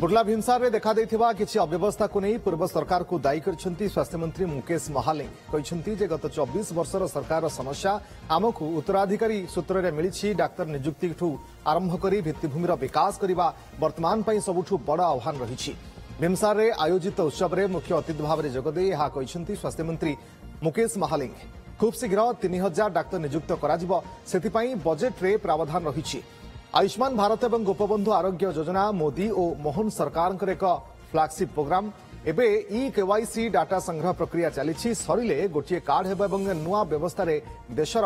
बुर्ला भीमसार में देखा देथिबा किछि अव्यवस्था को नहीं पूर्व सरकार को दायी करछंती स्वास्थ्य मंत्री मुकेश महालिंग कहछंती जे गत 24 वर्षर सरकार समस्या आमको उत्तराधिकारी सूत्र में मिली डाक्तर नियुक्ति ठू आरंभ करी भित्तिभूमिर विकास करने वर्तमान पई सबुठू बड़ आह्वान रही। भीमसार में आयोजित उत्सव में मुख्य अतिथि भाव में जोगदे यह कहछंती स्वास्थ्य मंत्री मुकेश महालिंग खूब शीघ्र 3000 डाक्तर नियुक्त कराजिबो सेतिपई बजेट रे प्रावधान रही। आयुष्मान भारत एवं गोपबंधु आरोग्य योजना मोदी और मोहन सरकार एक फ्लैगशिप प्रोग्राम एबे ई केवाईसी डाटा संग्रह प्रक्रिया चली सरिले गोटे कार्ड हेबा एवं नुआ व्यवस्था रे देशर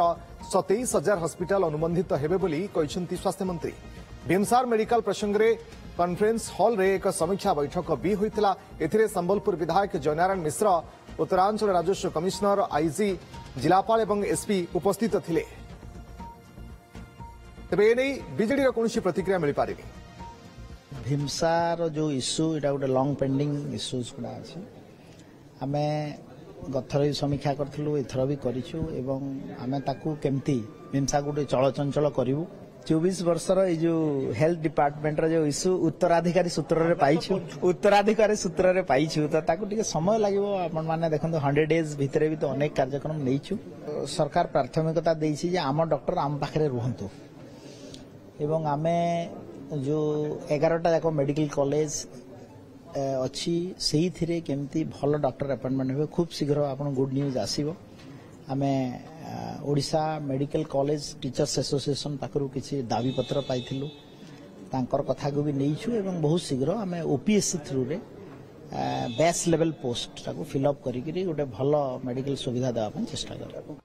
27,000 हॉस्पिटल अनुबंधित हेबे बोली कहछंती स्वास्थ्य मंत्री। भीमसार मेडिकल प्रसंग रे कॉन्फ्रेंस हॉल रे एक समीक्षा बैठक भी होइतिला। एथिरे संबलपुर विधायक जयनारायण मिश्र उत्तरांचल राजस्व कमिश्नर आईजी जिलापाल एवं एसपी उपस्थित थिले। तेबे एने बीजेडी कौन प्रतिक्रिया मिल पारे भीमसार जो इश्यू इटा गोटे लंग पेंडिंग इश्यूज गुड़ा अच्छे आम गथर भी समीक्षा करूँ एथर भी करें केमती भीमसा गोटे चलचंचल करूँ 24 वर्षर ये जो हेल्थ डिपार्टमेंट जो इश्यू उत्तराधिकारी सूत्र में पाइछु तो ताकू टिके समय लगे आपण मैंने देखो 100 डेज भितर भी तो अनेक कार्यक्रम नहीं सरकार प्राथमिकता देछि आम डॉक्टर आम पाखे रुहतु एवं आमे जो 11टा जाक मेडिकल कॉलेज अच्छी से ही केमती भल डॉक्टर अपॉइंटमेंट हुए खूब शीघ्र आपन गुड न्यूज आसीबो। आमे Odisha medical college teachers association पाखरु किछि दाबी पत्र पाइथिलु तांकर कथा को भी नहींछु एवं बहुत शीघ्र आमे ओपीएससी थ्रू रे बेस लेवल पोस्ट ताको फिल अप करी करी गोटे भल मेडिकल सुविधा देवा पन चेष्टा करबो।